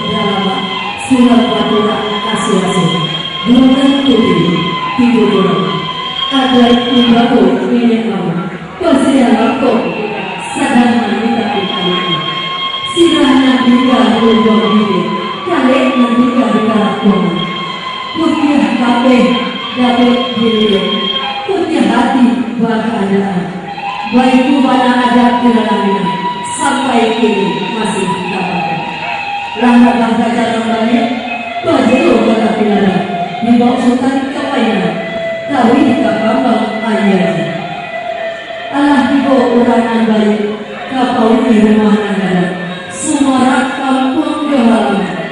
drama Surat Baturan Asiasi Bukan Putri Tidur Agar Imbaku Milik Allah Persiapan Kok Sadar Manita Ikan Sirahnya Juga Berubah Diri Kalik Juga Berubah Punya Kabe Dapat Diri Punya hati Berkeadaan Baikku mana ada kelalaian sampai kini masih dapat. Langkah saja kembali baju pada piala dibawa sultan kepayaan kawin ke bambang ayah. Allah dibawa urangan baik kapau di rumah negara sumarak kampung halaman.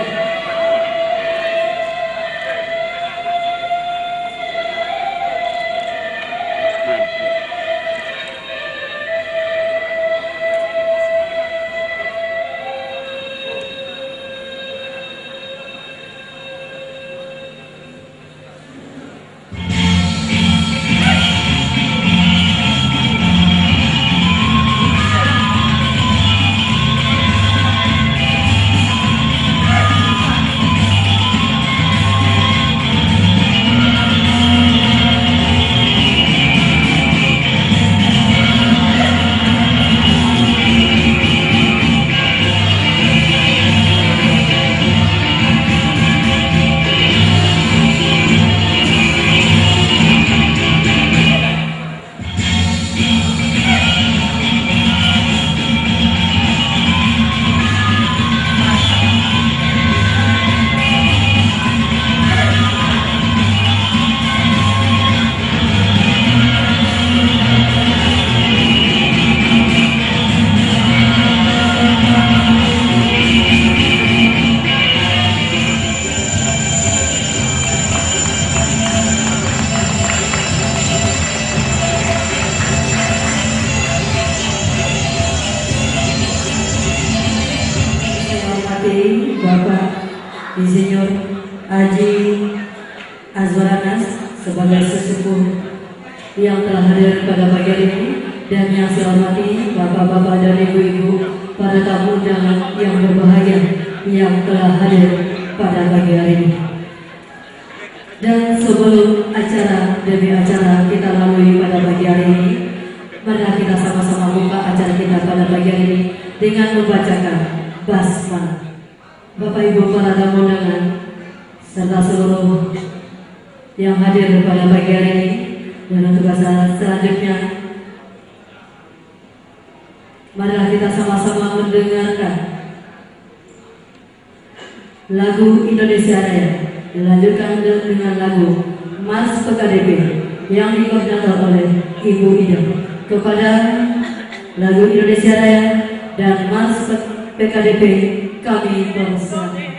Bapak Insinyur Haji Azwaranas sebagai sesepuh yang telah hadir pada pagi hari ini, dan yang saya hormati bapak-bapak dan ibu-ibu para tamu undangan yang berbahagia yang telah hadir pada pagi hari ini. Dan sebelum acara demi acara kita lalui pada pagi hari ini, mari kita sama-sama buka acara kita pada pagi hari ini dengan membacakan basmalah. Bapak Ibu para tamu undangan serta seluruh yang hadir pada pagi hari ini, dan untuk acara selanjutnya marilah kita sama-sama mendengarkan lagu Indonesia Raya dilanjutkan dengan lagu Mars PKDP yang dikoordinator oleh Ibu Ida. Kepada lagu Indonesia Raya dan Mars PKDP kami persilakan.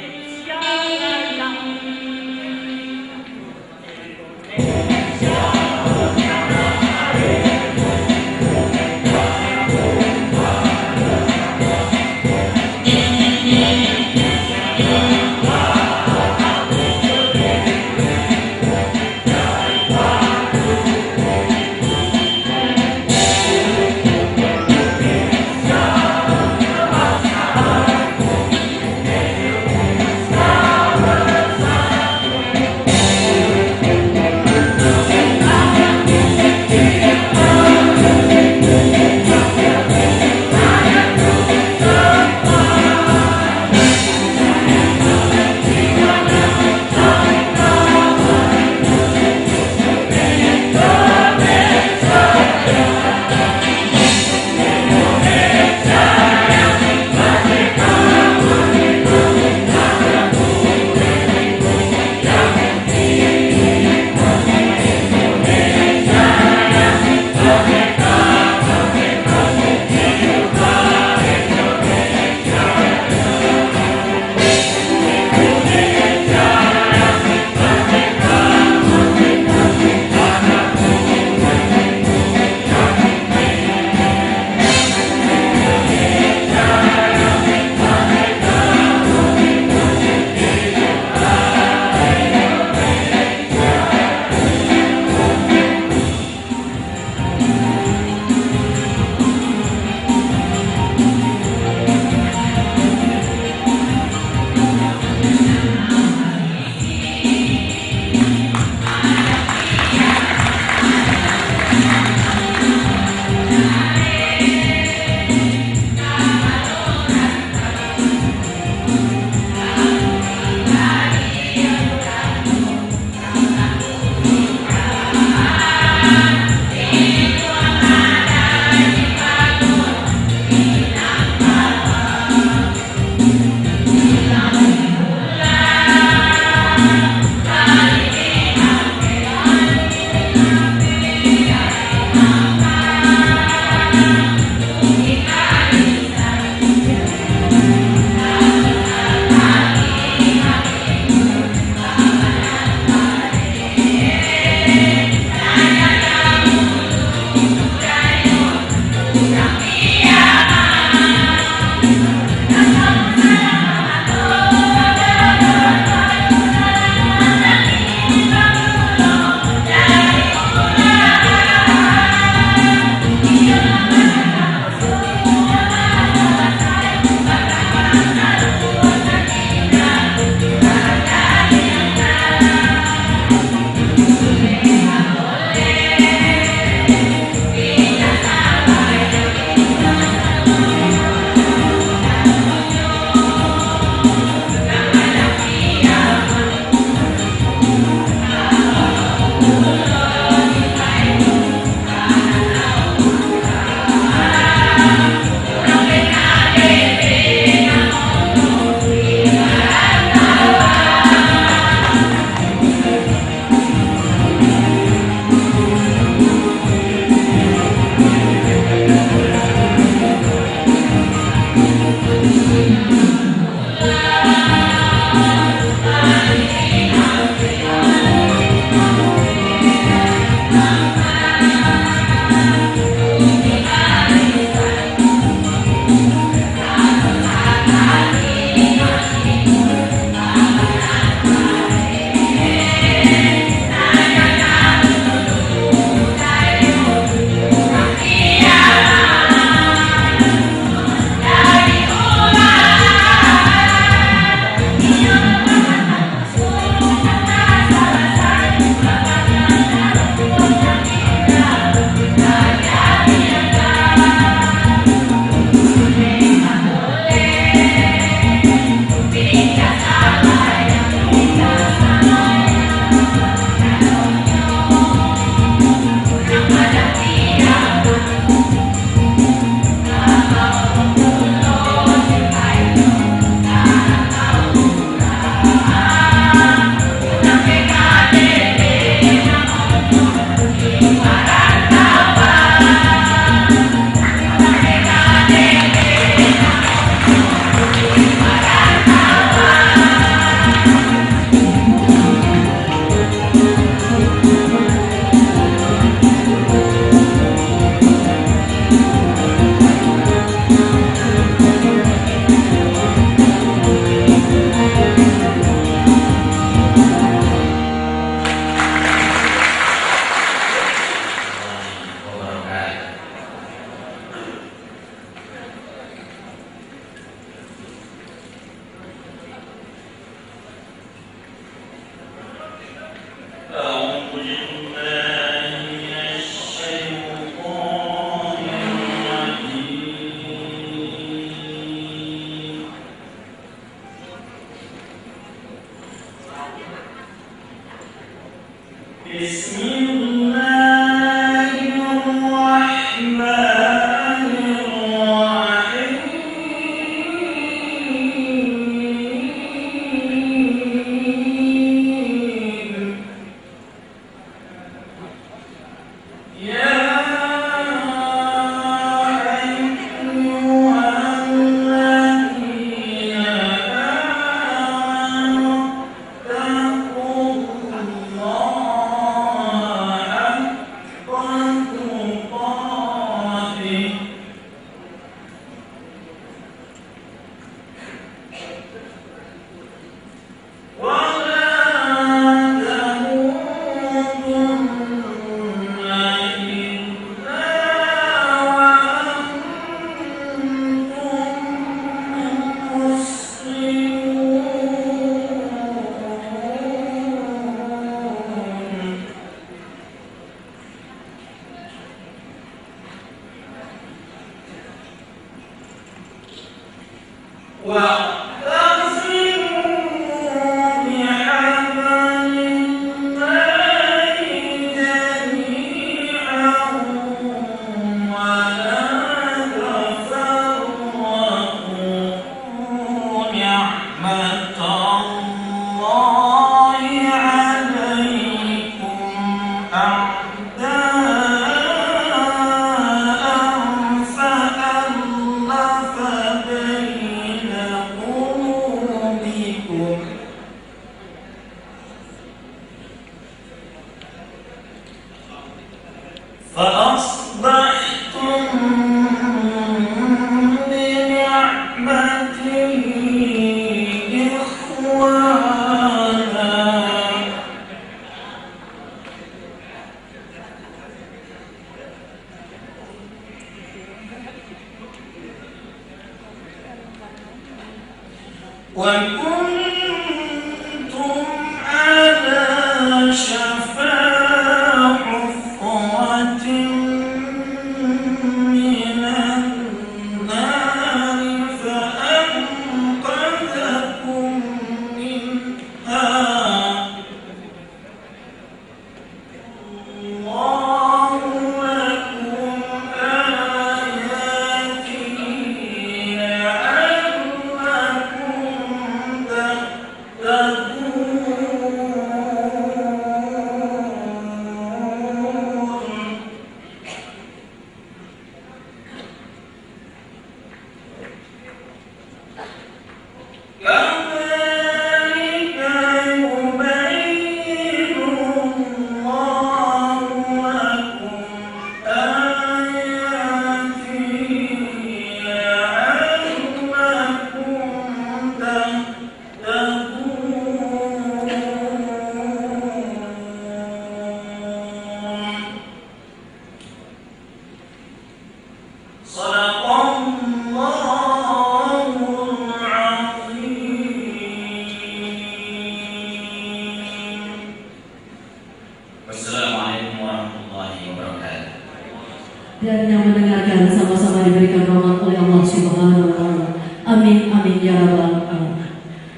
Dan yang mendengarkan sama-sama diberikan rahmat oleh Allah Subhanahu wa Ta'ala. Amin, amin ya rabbal alamin.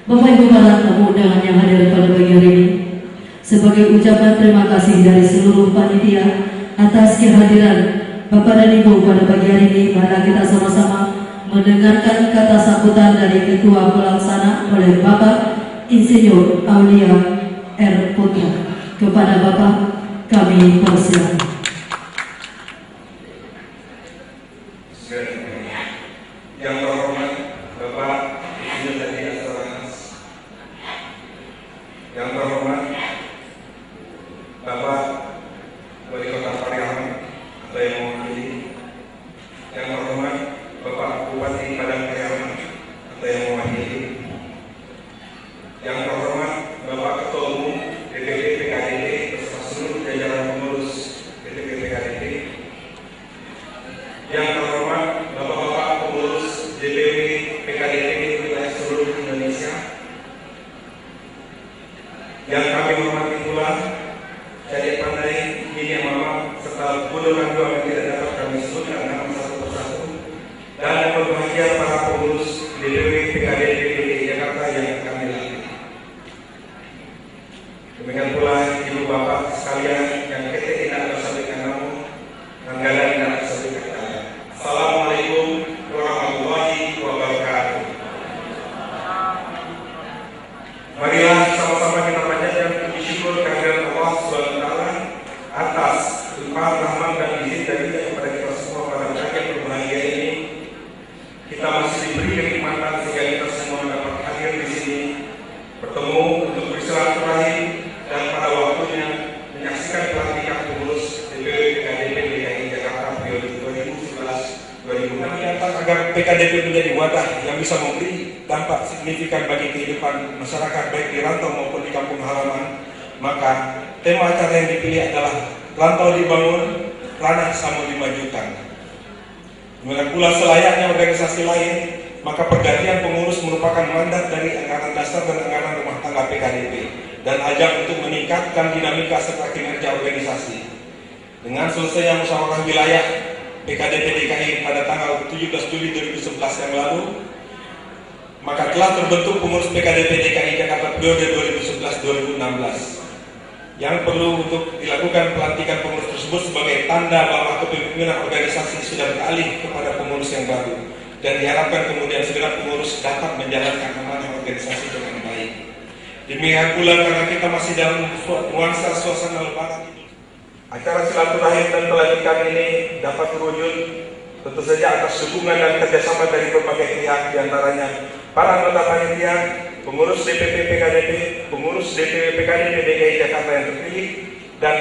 Bapak Ibu para tamu undangan yang hadir pada pagi hari ini, sebagai ucapan terima kasih dari seluruh panitia atas kehadiran Bapak dan Ibu pada pagi hari ini, mari kita sama-sama mendengarkan kata sambutan dari Ketua Pelaksana oleh Bapak Insinyur Aulia R. Putra. Kepada Bapak kami persilakan. Yang terhormat Bapak Insinyur Haji Azwar, yang terhormat Bapak Wali Kota Pariaman atau yang mewakili, yang terhormat Bapak Bupati Padang Pariaman atau yang mewakili, yang terhormat Bapak Ketua Umum DPP PKDT beserta seluruh jajaran pengurus DPP PKDT, yang terhormat Bapak-bapak pengurus DPW PKDT di wilayah seluruh Indonesia, yang kami hormati pula Cadet Pandai Hini Mama serta Gubernur yang tidak dapat kami sebutkan nama satu persatu, dan yang berbahagia para pengurus DPW PKDT DKI Jakarta yang kami latih. Demikian pula Ibu ibu bapak sekalian yang kita tidak bersampaikan namun anggaran tidak bersampaikan. Assalamualaikum warahmatullahi wabarakatuh. Marilah sama-sama kita panjatkan puji syukur kehadirat Allah Subhanahu wa taala atas limpahan rahmat dan izin darinya kepada kita semua pada pagi yang berbahagia ini. Kita masih diberi kenikmatan sehingga kita semua dapat hadir di sini bertemu untuk bersilaturahim dan pada waktunya menyaksikan pelantikan pengurus DPW PKDP DKI Jakarta periode 2011-2016 agar PKDP menjadi wadah yang bisa memberi dampak signifikan bagi kehidupan masyarakat baik di rantau maupun di kampung halaman. Maka tema acara yang dipilih adalah rantau dibangun, ranah sama dimajukan. Dengan pula selayaknya organisasi lain, maka pergantian pengurus merupakan mandat dari anggaran dasar dan anggaran rumah tangga PKDP dan ajang untuk meningkatkan dinamika serta kinerja organisasi. Dengan selesainya musyawarah wilayah PKDP DKI pada tanggal 17 Juli 2011 yang lalu, maka telah terbentuk pengurus PKDP DKI Jakarta periode 2011-2016. Yang perlu untuk dilakukan pelantikan pengurus tersebut sebagai tanda bahwa kepemimpinan organisasi sudah beralih kepada pengurus yang baru dan diharapkan kemudian segera pengurus dapat menjalankan amanah organisasi dengan baik. Demikian pula karena kita masih dalam nuansa suasana lebaran, acara silaturahim dan pelantikan ini dapat terwujud tentu saja atas dukungan dan kerjasama dari berbagai pihak, diantaranya para anggota panitia, pengurus DPP PKDP, pengurus DPW PKDP DKI Jakarta yang terpilih, dan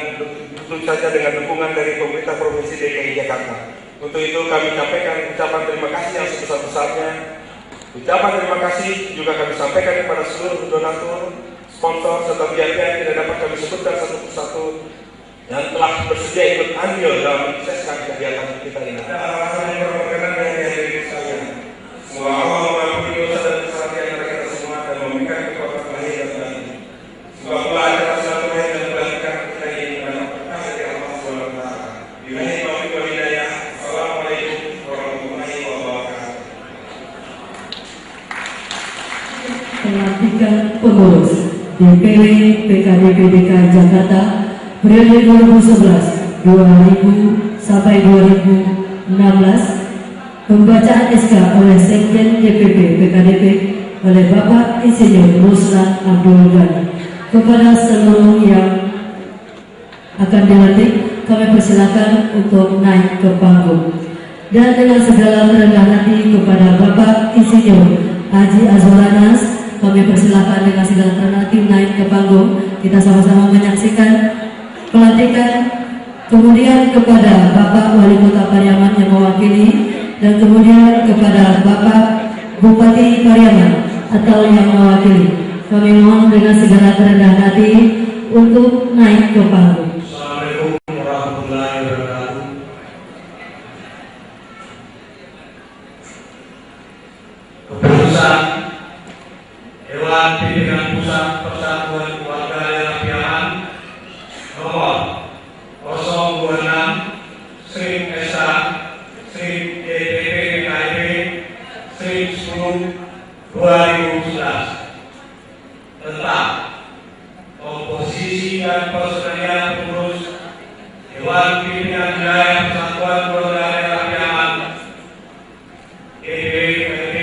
tentu saja dengan dukungan dari pemerintah Provinsi DKI Jakarta. Untuk itu kami sampaikan ucapan terima kasih yang sebesar-besarnya. Ucapan terima kasih juga kami sampaikan kepada seluruh donatur, sponsor, serta pihak-pihak yang tidak dapat kami sebutkan satu persatu yang telah bersedia ikut andil dalam menyukseskan kegiatan kita ini. Ada alasan yang berkenan dari hadirin sekalian. Semoga Allah mengampuni dosa dan kesalahan di antara kita semua dan memberikan kekuatan lahir dan batin. Semoga pula acara silaturahim dan pelantikan kita ini banyak berkah dari Allah Subhanahu wa taala. Billahi taufiq wal hidayah. Assalamualaikum warahmatullahi wabarakatuh. Pelantikan pengurus DPW PKDP DKI Jakarta periode 2011 sampai 2016. Pembacaan SK oleh Sekjen DPP PKDP oleh Bapak Insinyur Ruslan Abdul Ghani. Kepada seluruh yang akan dilantik, kami persilakan untuk naik ke panggung. Dan dengan segala kerendahan hati kepada Bapak Insinyur Haji Azwaranas, kami persilakan dengan segala kerendahan hati naik ke panggung. Kita sama-sama menyaksikan pelantikan. Kemudian kepada Bapak Wali Kota Pariaman yang mewakili, dan kemudian kepada Bapak Bupati Pariaman atau yang mewakili. Kami mohon dengan segala kerendahan hati untuk naik ke panggung. Assalamualaikum warahmatullahi wabarakatuh. Keputusan Dewan Pimpinan Pusat Persatuan Keluarga Daerah Pariaman nomor 026 Strip SA Strip DPP PKDP Strip 10 2011 tentang komposisi dan personalitas pengurus Dewan Pimpinan Wilayah Persatuan Keluarga Daerah Pariaman DPW PKDP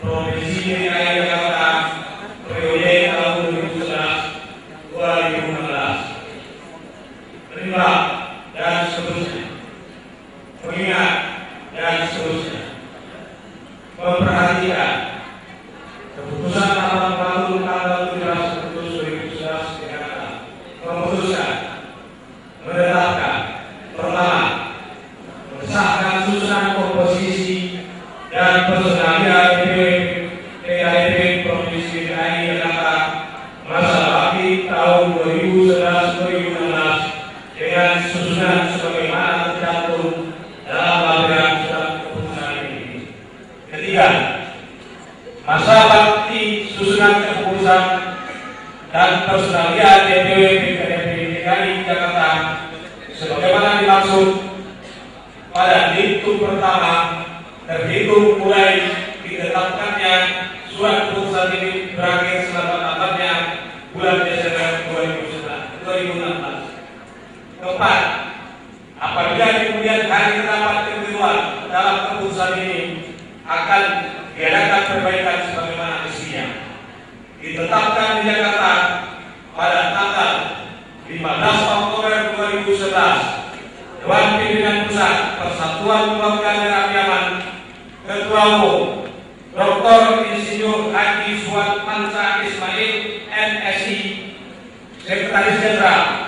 Provinsi DKI Jakarta periode tahun 2011-2016. Terima dan seterusnya, mengingat dan seterusnya, memperhatikan keputusan rapat pleno tanggal 17 Agustus 2011 Jakarta memutuskan menetapkan pertama, mensahkan susunan komposisi dan personalitas DPW PKDP Provinsi DKI Jakarta masa bakti tahun 2011-2016 dengan susunan sebagaimana tercantum dalam lampiran surat keputusan ini. Ketiga, masa bakti susunan keputusan dan personalitas DPW PKDP DKI Jakarta sebagaimana dimaksud pada diktum pertama terhitung mulai ditetapkannya surat keputusan ini berakhir selama tamatnya bulan Desember 2016. perbaikan sebagaimana mestinya. Ditetapkan di Jakarta pada tanggal 15 Oktober 2011, Dewan Pimpinan Pusat Persatuan Keluarga Daerah Piaman, Ketua Umum Dr. Insinyur Haji Suat Mansa Ismail, MSI, Sekretaris Jenderal